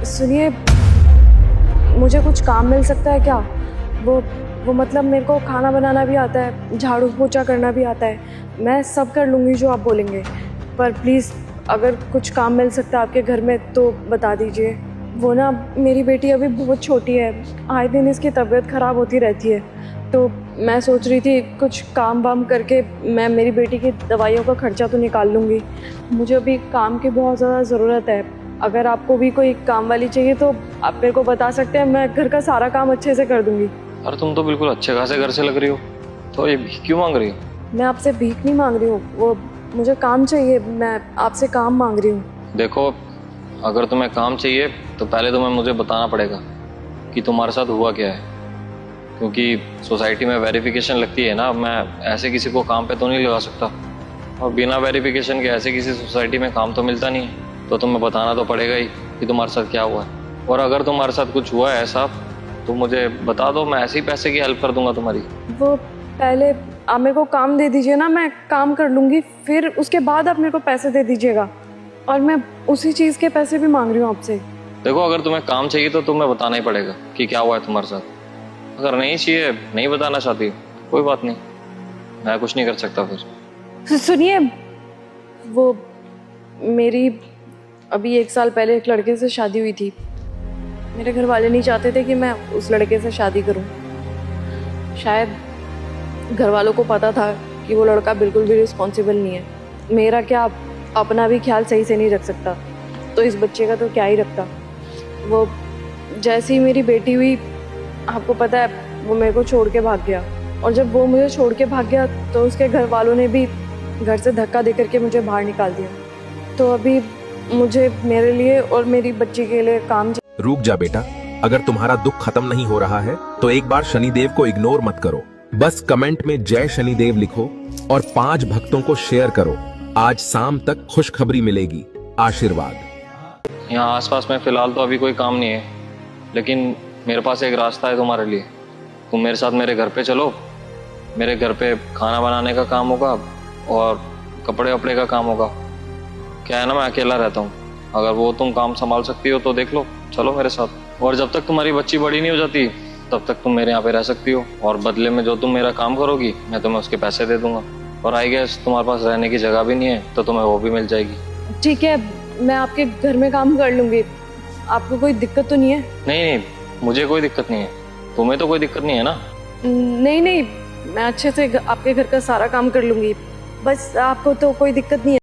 सुनिए, मुझे कुछ काम मिल सकता है क्या? वो मतलब मेरे को खाना बनाना भी आता है, झाड़ू पोछा करना भी आता है। मैं सब कर लूँगी जो आप बोलेंगे, पर प्लीज़ अगर कुछ काम मिल सकता है आपके घर में तो बता दीजिए। वो ना, मेरी बेटी अभी बहुत छोटी है, आए दिन इसकी तबीयत ख़राब होती रहती है, तो मैं सोच रही थी कुछ काम वाम करके मैं मेरी बेटी की दवाइयों का खर्चा तो निकाल लूँगी। मुझे अभी काम की बहुत ज़्यादा ज़रूरत है। अगर आपको भी कोई काम वाली चाहिए तो आप मेरे को बता सकते हैं, मैं घर का सारा काम अच्छे से कर दूँगी। अरे तुम तो बिल्कुल अच्छे खासे घर से लग रही हो, तो ये भीख क्यों मांग रही हो? मैं आपसे भीख नहीं मांग रही हूँ, वो मुझे काम चाहिए, मैं आपसे काम मांग रही हूँ। देखो, अगर तुम्हें काम चाहिए तो पहले तुम्हें मुझे बताना पड़ेगा कि तुम्हारे साथ हुआ क्या है, क्योंकि सोसाइटी में वेरिफिकेशन लगती है ना। मैं ऐसे किसी को काम पे तो नहीं लगा सकता, और बिना वेरिफिकेशन के ऐसे किसी सोसाइटी में काम तो मिलता नहीं है। तो तुम्हें बताना तो पड़ेगा ही कि तुम्हारे साथ क्या हुआ है, और अगर तुम्हारे साथ कुछ हुआ है ऐसा तो मुझे बता दो, मैं ऐसे ही पैसे की हेल्प कर दूंगा तुम्हारी। वो पहले आप मेरे को काम दे दीजिए ना, मैं काम कर लूँगी, फिर उसके बाद आप मेरे को पैसे दे दीजिएगा, और मैं उसी चीज़ के पैसे भी मांग रही हूँ आपसे। देखो, अगर तुम्हें काम चाहिए तो तुम्हें बताना ही पड़ेगा कि क्या हुआ है तुम्हारे साथ। अगर नहीं चाहिए, नहीं बताना चाहती, कोई बात नहीं, मैं कुछ नहीं कर सकता फिर। सुनिए, वो मेरी अभी 1 साल पहले एक लड़के से शादी हुई थी। मेरे घर वाले नहीं चाहते थे कि मैं उस लड़के से शादी करूं। शायद घर वालों को पता था कि वो लड़का बिल्कुल भी रिस्पॉन्सिबल नहीं है। मेरा क्या, अपना भी ख्याल सही से नहीं रख सकता, तो इस बच्चे का तो क्या ही रखता। वो जैसे ही मेरी बेटी हुई, आपको पता है, वो मेरे को छोड़ के भाग गया, और जब वो मुझे छोड़ के भाग गया तो उसके घर वालों ने भी घर से धक्का दे करके मुझे बाहर निकाल दिया। तो अभी मुझे मेरे लिए और मेरी बच्ची के लिए काम। रुक जा बेटा, अगर तुम्हारा दुख खत्म नहीं हो रहा है तो एक बार शनिदेव को इग्नोर मत करो। बस कमेंट में जय शनिदेव लिखो और 5 भक्तों को शेयर करो। आज शाम तक खुशखबरी मिलेगी। आशीर्वाद। यहाँ आसपास में फिलहाल तो अभी कोई काम नहीं है, लेकिन मेरे पास एक रास्ता है तुम्हारे लिए। तुम मेरे साथ मेरे घर पे चलो। मेरे घर पे खाना बनाने का काम होगा और कपड़े वपड़े का काम होगा। क्या है ना, मैं अकेला रहता हूँ, अगर वो तुम काम संभाल सकती हो तो देख लो, चलो मेरे साथ। और जब तक तुम्हारी बच्ची बड़ी नहीं हो जाती तब तक तुम मेरे यहाँ पे रह सकती हो, और बदले में जो तुम मेरा काम करोगी मैं तुम्हें उसके पैसे दे दूंगा। और आई गेस तुम्हारे पास रहने की जगह भी नहीं है, तो तुम्हें वो भी मिल जाएगी। ठीक है, मैं आपके घर में काम कर लूँगी, आपको कोई दिक्कत तो नहीं है? नहीं नहीं, मुझे कोई दिक्कत नहीं है, तुम्हें तो कोई दिक्कत नहीं है ना? नहीं नहीं, मैं अच्छे से आपके घर का सारा काम कर लूँगी, बस आपको तो कोई दिक्कत नहीं है।